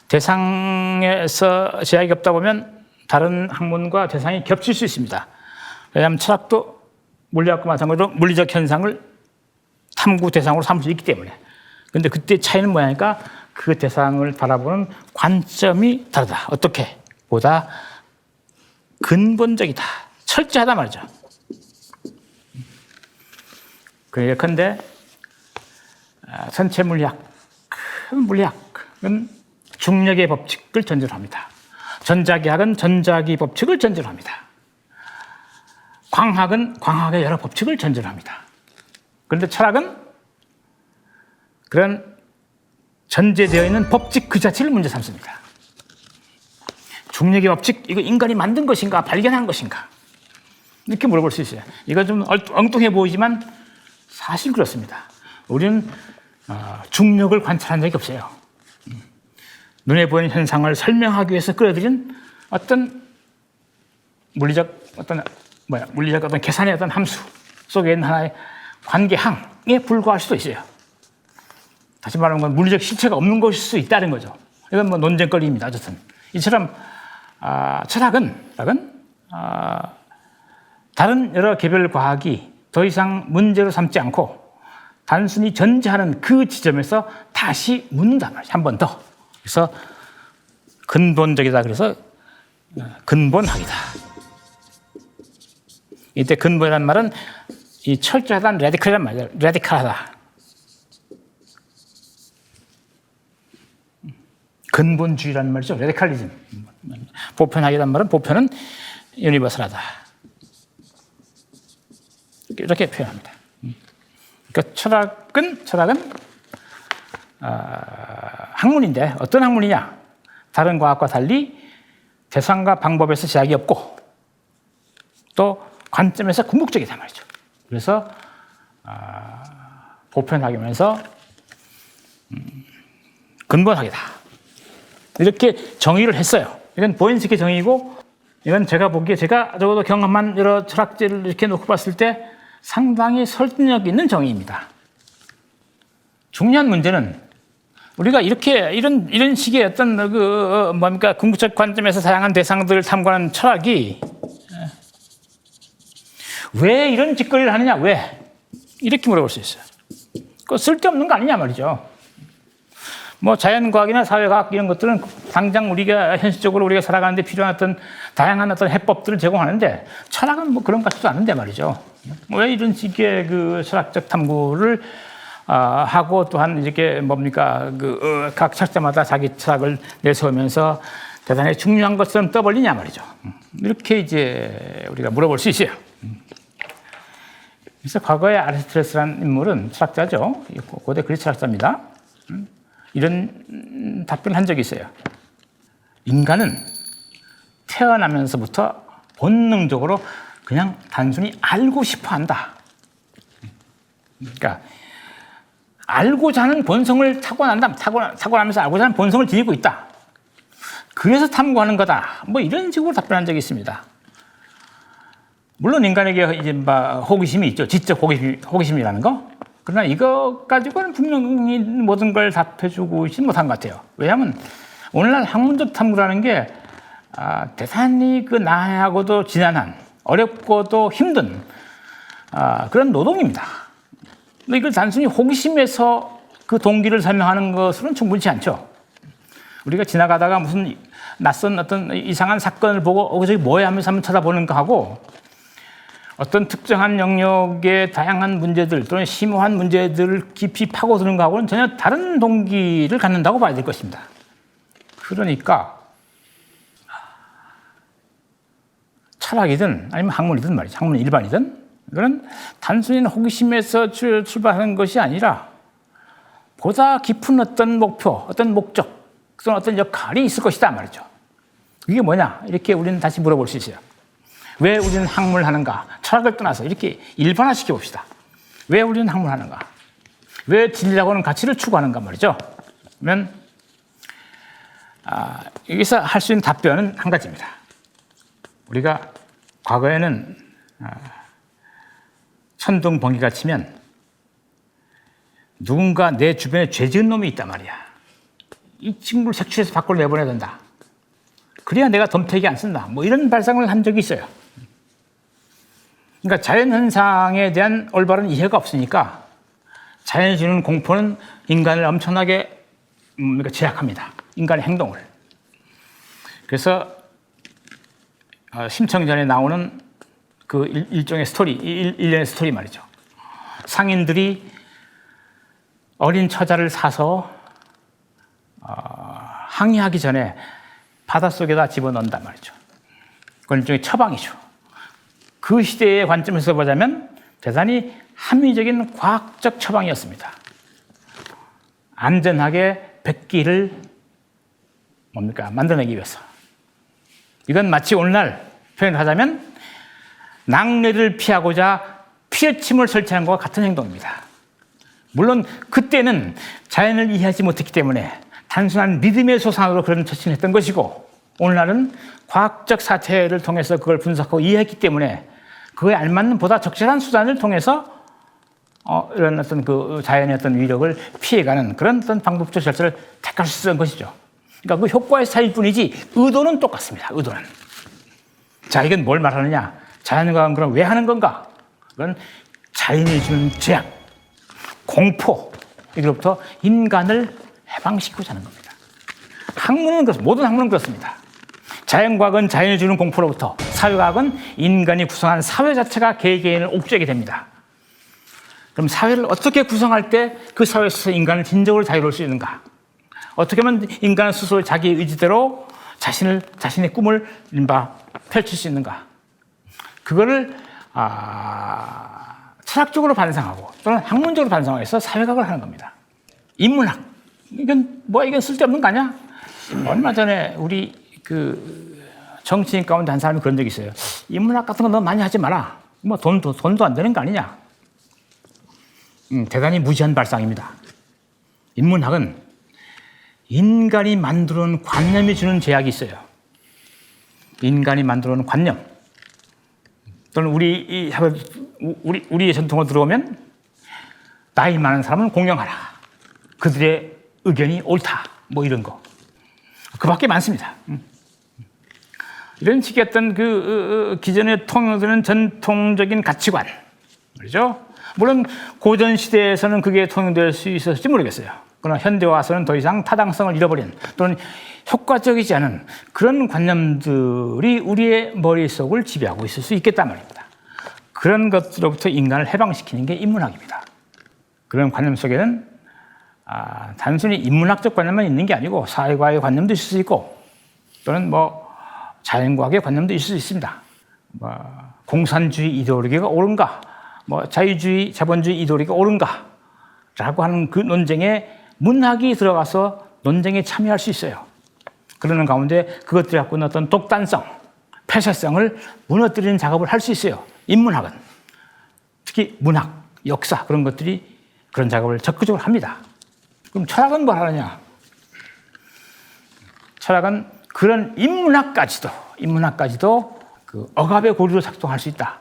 대상에서 제약이 없다 보면 다른 학문과 대상이 겹칠 수 있습니다. 왜냐하면 철학도 물리학과 마찬가지로 물리적 현상을 탐구 대상으로 삼을 수 있기 때문에. 그런데 그때 차이는 뭐냐니까 그 대상을 바라보는 관점이 다르다. 어떻게? 보다 근본적이다. 철저하다 말이죠. 예컨대 전체 물리학, 큰 물리학은 중력의 법칙을 전제로 합니다. 전자기학은 전자기 법칙을 전제로 합니다. 광학은 광학의 여러 법칙을 전제로 합니다. 그런데 철학은 그런 전제되어 있는 법칙 그 자체를 문제 삼습니다. 중력의 법칙, 이거 인간이 만든 것인가, 발견한 것인가? 이렇게 물어볼 수 있어요. 이거 좀 엉뚱해 보이지만 사실 그렇습니다. 우리는 중력을 관찰한 적이 없어요. 눈에 보이는 현상을 설명하기 위해서 끌어들인 어떤 물리적 어떤 계산의 어떤 함수 속에 있는 하나의 관계항에 불과할 수도 있어요. 다시 말하는 건 물리적 실체가 없는 것일 수 있다는 거죠. 이건 뭐 논쟁거리입니다. 어쨌든 이처럼 철학은 다른 여러 개별 과학이 더 이상 문제로 삼지 않고 단순히 전제하는 그 지점에서 다시 묻는단 말이죠. 한 번 더. 그래서 근본적이다. 그래서 근본학이다. 이때 근본이라는 말은 이 철저하다는 레디컬이란 말이에요. 레디컬하다. 근본주의라는 말이죠. 레디컬리즘. 보편학이라는 말은 보편은 유니버설하다. 이렇게 표현합니다. 그러니까 철학은 학문인데 어떤 학문이냐? 다른 과학과 달리 대상과 방법에서 제약이 없고 또 관점에서 궁극적이다 말이죠. 그래서 보편학이면서 근본학이다. 이렇게 정의를 했어요. 이건 보인스키 정의이고 이건 제가 보기에 제가 적어도 경험한 여러 철학자를 이렇게 놓고 봤을 때 상당히 설득력 있는 정의입니다. 중요한 문제는 우리가 이런 식의 어떤 궁극적 관점에서 다양한 대상들을 탐구하는 철학이 왜 이런 짓거리를 하느냐? 왜? 이렇게 물어볼 수 있어요. 그거 쓸데없는 거 아니냐 말이죠. 뭐 자연과학이나 사회과학 이런 것들은 당장 현실적으로 우리가 살아가는데 필요한 어떤 다양한 어떤 해법들을 제공하는데 철학은 뭐 그런 것 같지도 않은데 말이죠. 왜 이런 식의 그 철학적 탐구를 하고 또한 이렇게 각 철학자마다 자기 철학을 내세우면서 대단히 중요한 것처럼 떠벌리냐 말이죠. 이렇게 이제 우리가 물어볼 수 있어요. 그래서 과거에 아리스토텔레스라는 인물은 철학자죠. 고대 그리스 철학자입니다. 이런 답변을 한 적이 있어요. 인간은 태어나면서부터 본능적으로 그냥 단순히 알고 싶어 한다. 그러니까 알고자 하는 본성을 타고나면서 알고자 하는 본성을 지니고 있다. 그래서 탐구하는 거다. 뭐 이런 식으로 답변한 적이 있습니다. 물론 인간에게 이제 호기심이 있죠. 지적 호기심이라는 거. 그러나 이거 가지고는 분명히 모든 걸 답해주고 있지 못한 것 같아요. 왜냐하면 오늘날 학문적 탐구라는 게 대단히 그 난해하고도 지난한, 어렵고도 힘든 그런 노동입니다. 근데 이걸 단순히 호기심에서 그 동기를 설명하는 것으로는 충분치 않죠. 우리가 지나가다가 무슨 낯선 어떤 이상한 사건을 보고 저기 뭐야 하면서 한번 쳐다보는 거 하고, 어떤 특정한 영역의 다양한 문제들 또는 심오한 문제들을 깊이 파고드는 거하고는 전혀 다른 동기를 갖는다고 봐야 될 것입니다. 그러니까 철학이든 아니면 학문이든 말이죠. 학문 일반이든 이거는 단순히 호기심에서 출발하는 것이 아니라 보다 깊은 어떤 목표, 어떤 목적, 또는 어떤 역할이 있을 것이다 말이죠. 이게 뭐냐? 이렇게 우리는 다시 물어볼 수 있어요. 왜 우리는 학문을 하는가? 철학을 떠나서 이렇게 일반화시켜 봅시다. 왜 우리는 학문을 하는가? 왜 진리라고 하는 가치를 추구하는가 말이죠. 그러면 여기서 할 수 있는 답변은 한 가지입니다. 우리가 과거에는 천둥번개가 치면 누군가 내 주변에 죄 지은 놈이 있단 말이야. 이 친구를 색출해서 밖으로 내보내야 된다. 그래야 내가 덤태기 안 쓴다. 뭐 이런 발상을 한 적이 있어요. 그러니까 자연현상에 대한 올바른 이해가 없으니까 자연이 주는 공포는 인간을 엄청나게 제약합니다. 인간의 행동을. 그래서 심청전에 나오는 그 일종의 스토리, 일련의 스토리 말이죠. 상인들이 어린 처자를 사서 항해하기 전에 바닷속에다 집어넣는단 말이죠. 그건 일종의 처방이죠. 그 시대의 관점에서 보자면 대단히 합리적인 과학적 처방이었습니다. 안전하게 백기를 만들어내기 위해서. 이건 마치 오늘날 표현을 하자면 낙뢰를 피하고자 피해침을 설치하는 것과 같은 행동입니다. 물론 그때는 자연을 이해하지 못했기 때문에 단순한 믿음의 소상으로 그런 처신을 했던 것이고, 오늘날은 과학적 사태를 통해서 그걸 분석하고 이해했기 때문에 그거에 알맞는 보다 적절한 수단을 통해서 이런 어떤 그 자연의 어떤 위력을 피해가는 그런 어떤 방법적 절차를 택할 수 있었던 것이죠. 그러니까 그 효과의 차이일 뿐이지 의도는 똑같습니다. 의도는. 자, 이건 뭘 말하느냐? 자연과학은 그럼 왜 하는 건가? 그건 자연이 주는 제약, 공포, 이로부터 인간을 해방시키고자 하는 겁니다. 학문은 그렇습니다. 모든 학문은 그렇습니다. 자연과학은 자연이 주는 공포로부터, 사회과학은 인간이 구성한 사회 자체가 개개인을 옥죄게 됩니다. 그럼 사회를 어떻게 구성할 때 그 사회에서 인간은 진정으로 자유로울 수 있는가? 어떻게 하면 인간은 스스로 자기 의지대로 자신의 꿈을 펼칠 수 있는가? 그거를 철학적으로 반성하고 또는 학문적으로 반성해서 사회과학을 하는 겁니다. 인문학. 이건 쓸데없는 거 아니야? 얼마 전에 우리 그 정치인 가운데 한 사람이 그런 적이 있어요. 인문학 같은 거 너무 많이 하지 마라. 뭐 돈도 안 되는 거 아니냐? 대단히 무지한 발상입니다. 인문학은 인간이 만들어 놓은 관념이 주는 제약이 있어요. 인간이 만들어 놓은 관념. 또는 우리의 전통으로 들어오면 나이 많은 사람은 공경하라. 그들의 의견이 옳다. 뭐 이런 거. 그 밖에 많습니다. 이런 식의 어떤 기존에 통용되는 전통적인 가치관. 그렇죠? 물론 고전 시대에서는 그게 통용될 수 있었을지 모르겠어요. 그러나 현대 와서는 더 이상 타당성을 잃어버린 또는 효과적이지 않은 그런 관념들이 우리의 머릿속을 지배하고 있을 수 있겠단 말입니다. 그런 것으로부터 인간을 해방시키는 게 인문학입니다. 그런 관념 속에는 단순히 인문학적 관념만 있는 게 아니고 사회과학의 관념도 있을 수 있고 또는 자연과학의 관념도 있을 수 있습니다. 공산주의 이데올로기가 옳은가, 자유주의, 자본주의 이데올로기가 옳은가 라고 하는 그 논쟁에 문학이 들어가서 논쟁에 참여할 수 있어요. 그러는 가운데 그것들이 갖고 있는 어떤 독단성, 폐쇄성을 무너뜨리는 작업을 할 수 있어요. 인문학은. 특히 문학, 역사 그런 것들이 그런 작업을 적극적으로 합니다. 그럼 철학은 뭘 하느냐? 철학은 그런 인문학까지도 그 억압의 고리로 작동할 수 있다.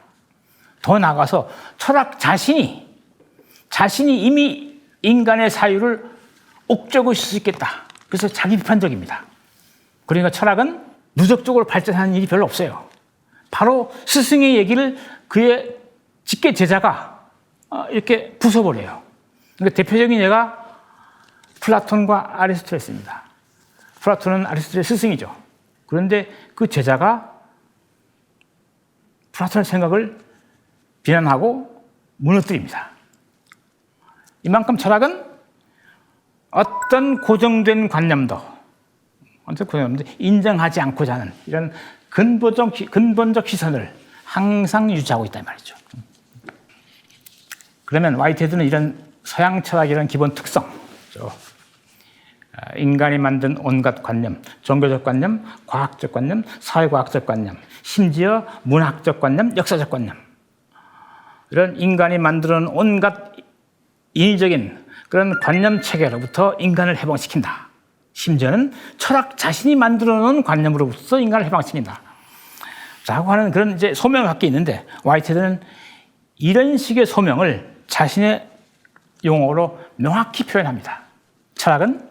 더 나아가서 철학 자신이 이미 인간의 사유를 옥죄고 있을 수 있겠다. 그래서 자기 비판적입니다. 그러니까 철학은 누적적으로 발전하는 일이 별로 없어요. 바로 스승의 얘기를 그의 직계 제자가 이렇게 부숴버려요. 그러니까 대표적인 예가 플라톤과 아리스토텔레스입니다. 플라톤은 아리스토텔의 스승이죠. 그런데 그 제자가 플라톤의 생각을 비난하고 무너뜨립니다. 이만큼 철학은 어떤 고정된 관념도 인정하지 않고자 하는 이런 근본적 시선을 항상 유지하고 있단 말이죠. 그러면 화이트헤드는 이런 서양 철학의 이런 기본 특성, 인간이 만든 온갖 관념, 종교적 관념, 과학적 관념, 사회과학적 관념, 심지어 문학적 관념, 역사적 관념, 이런 인간이 만들어 놓은 온갖 인위적인 그런 관념 체계로부터 인간을 해방시킨다. 심지어는 철학 자신이 만들어 놓은 관념으로부터 인간을 해방시킨다. 라고 하는 그런 이제 소명을 갖고 있는데, 화이트헤드는 이런 식의 소명을 자신의 용어로 명확히 표현합니다. 철학은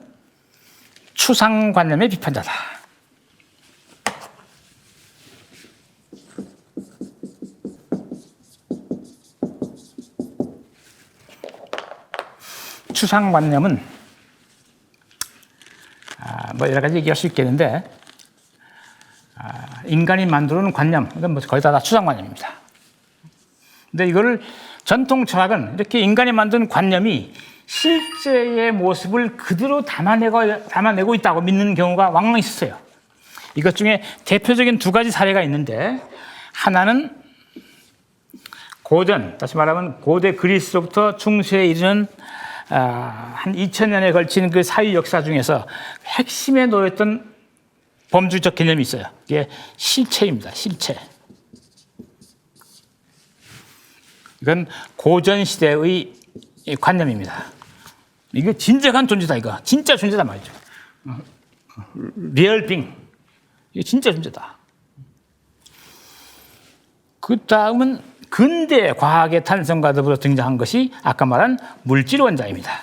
추상관념의 비판자다. 추상관념은 뭐 여러 가지 얘기할 수 있겠는데, 인간이 만들어 놓은 관념, 이건 뭐 거의 다 추상관념입니다. 근데 이거를 전통 철학은 이렇게 인간이 만든 관념이 실제의 모습을 그대로 담아내고 있다고 믿는 경우가 왕왕 있었어요. 이것 중에 대표적인 두 가지 사례가 있는데, 하나는 고전, 다시 말하면 고대 그리스로부터 중세에 이르는 한 2000년에 걸친 그 사회 역사 중에서 핵심에 놓였던 범주적 개념이 있어요. 이게 실체입니다. 실체. 이건 고전 시대의 관념입니다. 이거 진정한 존재다, 이거. 진짜 존재다 말이죠. 리얼 빙. 이게 진짜 존재다. 그 다음은 근대 과학의 탄생과 더불어 등장한 것이 아까 말한 물질 원자입니다.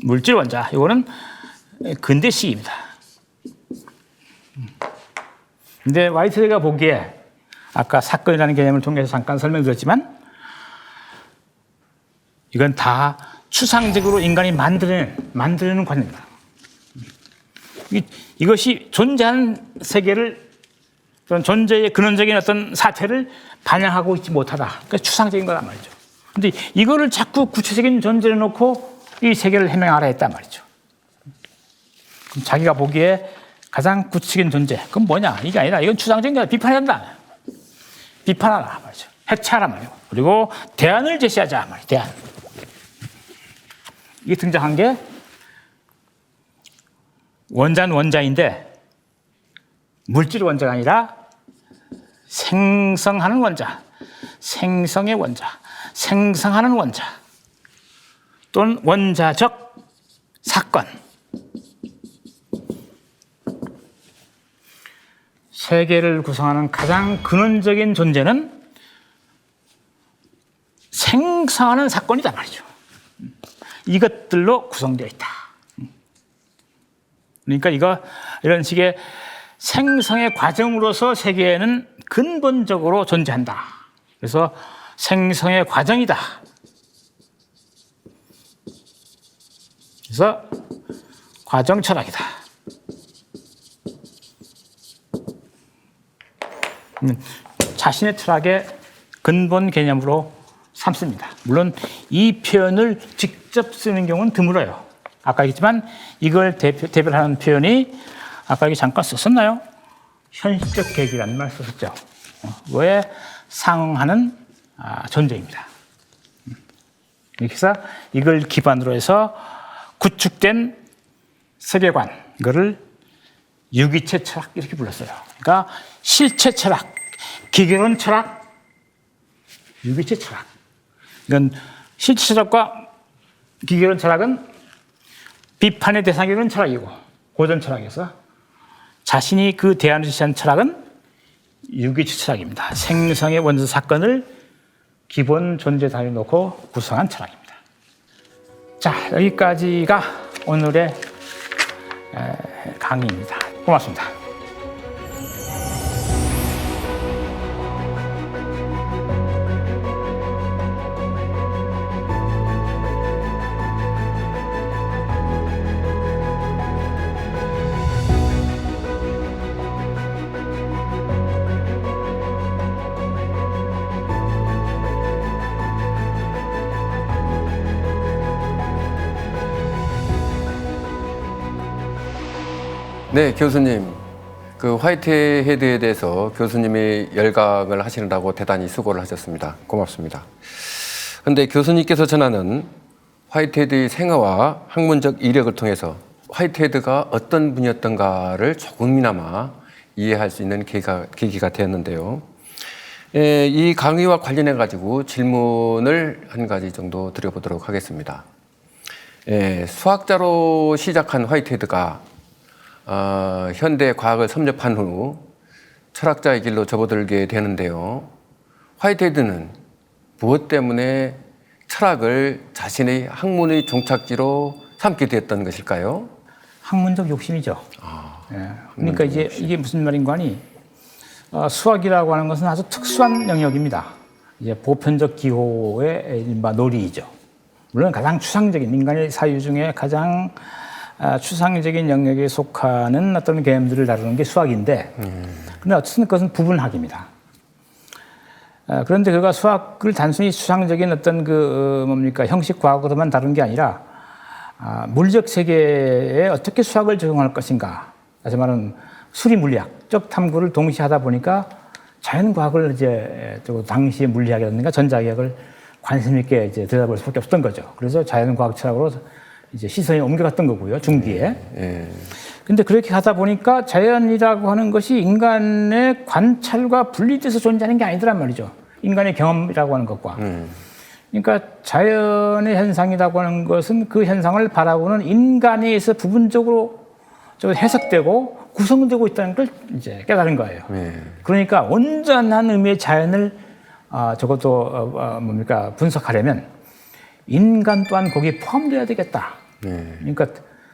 물질 원자. 이거는 근대식입니다. 근데 화이트헤드가 보기에 아까 사건이라는 개념을 통해서 잠깐 설명드렸지만, 이건 다 추상적으로 인간이 만드는 관념입니다. 이것이 존재하는 세계를, 존재의 근원적인 어떤 사태를 반영하고 있지 못하다. 그러니까 추상적인 거란 말이죠. 근데 이거를 자꾸 구체적인 존재를 놓고 이 세계를 해명하라 했단 말이죠. 그럼 자기가 보기에 가장 구체적인 존재, 그건 뭐냐? 이게 아니라 이건 추상적인 거야. 비판해야 한다. 비판하라 말이죠. 해체하라 말이죠. 그리고 대안을 제시하자 말이죠. 대안. 이게 등장한 게 원자는 원자인데 물질 원자가 아니라 생성하는 원자, 생성의 원자, 생성하는 원자 또는 원자적 사건. 세계를 구성하는 가장 근원적인 존재는 생성하는 사건이다 말이죠. 이것들로 구성되어 있다. 그러니까 이런 식의 생성의 과정으로서 세계는 근본적으로 존재한다. 그래서 생성의 과정이다. 그래서 과정 철학이다. 자신의 철학의 근본 개념으로 삼습니다. 물론 이 표현을 직접 쓰는 경우는 드물어요. 아까 얘기했지만 이걸 대별하는 표현이 아까 여기 잠깐 썼었나요? 현실적 계기라는 말 썼었죠. 그거에 상응하는 존재입니다. 그래서 이걸 기반으로 해서 구축된 세계관, 이거를 유기체 철학 이렇게 불렀어요. 그러니까 실체 철학, 기계론 철학, 유기체 철학. 이건 실체 철학과 기계론 철학은 비판의 대상이 되는 철학이고, 고전 철학에서 자신이 그 대안을 제시한 철학은 유기체 철학입니다. 생성의 원자 사건을 기본 존재 단위로 놓고 구성한 철학입니다. 자, 여기까지가 오늘의 강의입니다. 고맙습니다. 네, 교수님. 그 화이트헤드에 대해서 교수님이 열강을 하시느라고 대단히 수고를 하셨습니다. 고맙습니다. 그런데 교수님께서 전하는 화이트헤드의 생애와 학문적 이력을 통해서 화이트헤드가 어떤 분이었던가를 조금이나마 이해할 수 있는 계기가 되었는데요. 이 강의와 관련해 가지고 질문을 한 가지 정도 드려보도록 하겠습니다. 수학자로 시작한 화이트헤드가 현대 과학을 섭렵한 후 철학자의 길로 접어들게 되는데요. 화이트헤드는 무엇 때문에 철학을 자신의 학문의 종착지로 삼게 되었던 것일까요? 학문적 욕심이죠. 그러니까 이제 이게 무슨 말인가 하니 수학이라고 하는 것은 아주 특수한 영역입니다. 이제 보편적 기호의 놀이이죠. 물론 가장 추상적인 인간의 사유 중에 가장 추상적인 영역에 속하는 어떤 개념들을 다루는 게 수학인데, 근데 어쨌든 그것은 부분학입니다. 그런데 그가 수학을 단순히 추상적인 어떤 형식 과학으로만 다룬 게 아니라 물리적 세계에 어떻게 수학을 적용할 것인가, 다시 말하면 수리 물리학적 탐구를 동시에 하다 보니까 자연과학을 이제 당시의 물리학이라든가 전자기학을 관심 있게 이제 들여다볼 수밖에 없었던 거죠. 그래서 자연과학 철학으로 이제 시선이 옮겨갔던 거고요, 중기에. 근데 그렇게 하다 보니까 자연이라고 하는 것이 인간의 관찰과 분리돼서 존재하는 게 아니더란 말이죠. 인간의 경험이라고 하는 것과. 그러니까 자연의 현상이라고 하는 것은 그 현상을 바라보는 인간에 의해서 부분적으로 해석되고 구성되고 있다는 걸 이제 깨달은 거예요. 그러니까 온전한 의미의 자연을 적어도 분석하려면 인간 또한 거기에 포함되어야 되겠다. 그러니까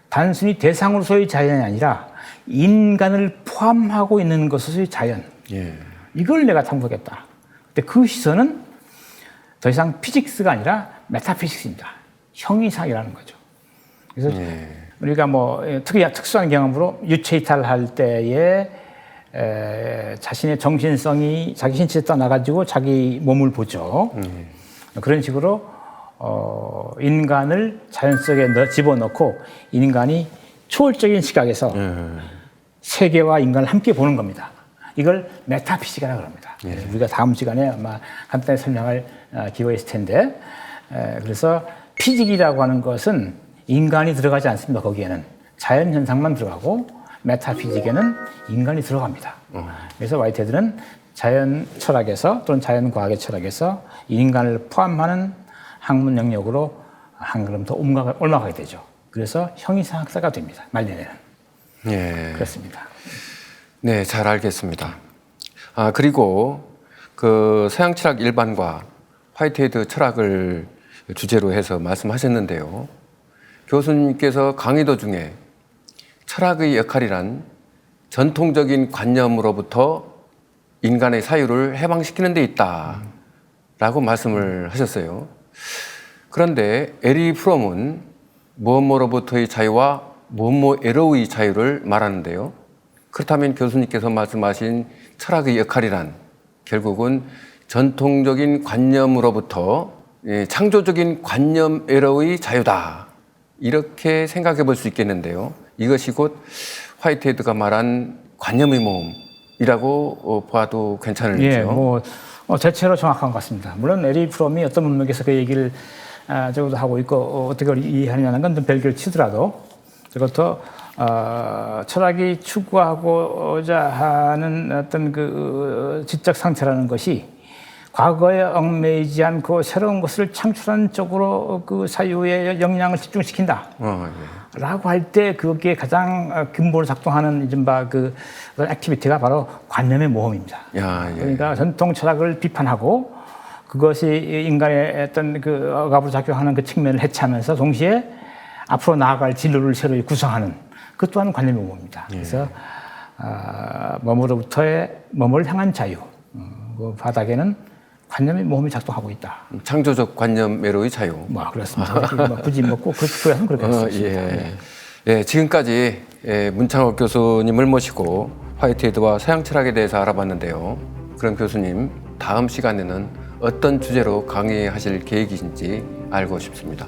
단순히 대상으로서의 자연이 아니라 인간을 포함하고 있는 것으로서의 자연. 이걸 내가 탐구하겠다. 근데 그 시선은 더 이상 피직스가 아니라 메타피직스입니다. 형이상이라는 거죠. 그래서 우리가 특수한 경험으로 유체 이탈할 때에 자신의 정신성이 자기 신체에 떠나가지고 자기 몸을 보죠. 그런 식으로 인간을 자연 속에 집어넣고 인간이 초월적인 시각에서 세계와 인간을 함께 보는 겁니다. 이걸 메타피직이라고 합니다. 우리가 다음 시간에 아마 간단히 설명할 기회가 있을 텐데, 그래서 피직이라고 하는 것은 인간이 들어가지 않습니다. 거기에는 자연 현상만 들어가고 메타피직에는 인간이 들어갑니다. 그래서 화이트헤드는 자연 철학에서 또는 자연 과학의 철학에서 인간을 포함하는 학문 영역으로 한 걸음 더 올라가게 되죠. 그래서 형이상학사가 됩니다. 말년에는. 그렇습니다. 네, 잘 알겠습니다. 그리고 그 서양 철학 일반과 화이트헤드 철학을 주제로 해서 말씀하셨는데요. 교수님께서 강의 도중에 철학의 역할이란 전통적인 관념으로부터 인간의 사유를 해방시키는 데 있다 라고 말씀을 하셨어요. 그런데 에리 프롬은 무엇뭐로부터의 자유와 무엇뭐에로의 자유를 말하는데요. 그렇다면 교수님께서 말씀하신 철학의 역할이란 결국은 전통적인 관념으로부터 창조적인 관념에로의 자유다. 이렇게 생각해 볼 수 있겠는데요. 이것이 곧 화이트헤드가 말한 관념의 모험이라고 봐도 괜찮을지요? 대체로 정확한 것 같습니다. 물론 에리 프롬이 어떤 문맥에서 그 얘기를 적어도 하고 있고 어떻게 이해하느냐는 건 좀 별개를 치더라도 저것도 철학이 추구하고자 하는 어떤 그 지적 상태라는 것이 과거에 얽매이지 않고 새로운 것을 창출하는 쪽으로 그 사유의 역량을 집중시킨다. 라고 할 때 그게 가장 근본으로 작동하는 이른바 그 액티비티가 바로 관념의 모험입니다. 그러니까 전통 철학을 비판하고 그것이 인간의 어떤 그 억압으로 작용하는 그 측면을 해체하면서 동시에 앞으로 나아갈 진로를 새로 구성하는 그 또한 관념의 모험입니다. 그래서 몸을 향한 자유, 그 바닥에는 관념의 모험이 작동하고 있다. 창조적 관념외로의 자유. 그렇습니다. 굳이 꼭 그렇게 하면 그렇게 했습니다. 예, 지금까지 문창옥 교수님을 모시고 화이트헤드와 서양 철학에 대해서 알아봤는데요. 그럼 교수님, 다음 시간에는 어떤 주제로 강의하실 계획이신지 알고 싶습니다.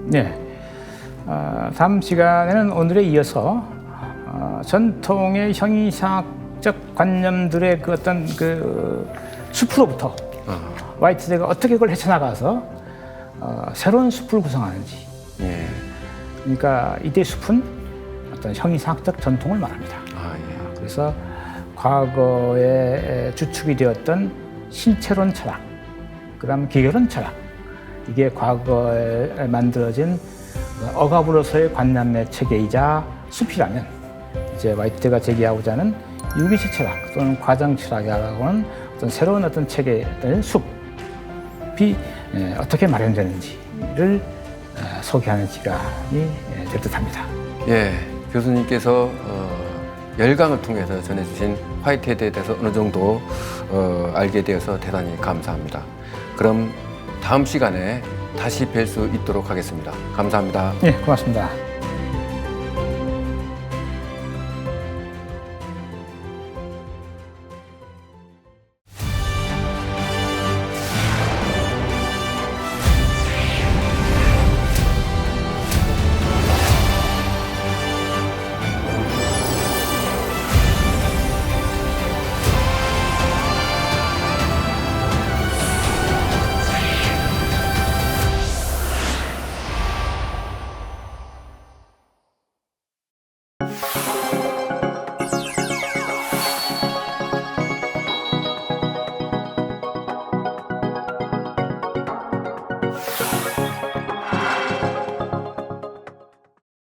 네, 다음 시간에는 오늘에 이어서 전통의 형이상학적 관념들의 그 어떤 그 숲으로부터 화이트헤드가 어떻게 그걸 헤쳐나가서 새로운 숲을 구성하는지. 예. 그러니까 이때 숲은 어떤 형이상학적 전통을 말합니다. 그래서 과거에 주축이 되었던 신체론 철학, 그다음 기계론 철학, 이게 과거에 만들어진 억압으로서의 관념의 체계이자 숲이라면, 이제 화이트헤드가 제기하고자 하는 유기체 철학 또는 과정 철학이라고는 어떤 새로운 어떤 체계의 숲이 어떻게 마련되는지를 소개하는 시간이 될 듯합니다. 예, 교수님께서 열강을 통해서 전해주신 화이트헤드에 대해서 어느 정도 알게 되어서 대단히 감사합니다. 그럼 다음 시간에 다시 뵐 수 있도록 하겠습니다. 감사합니다. 네, 고맙습니다.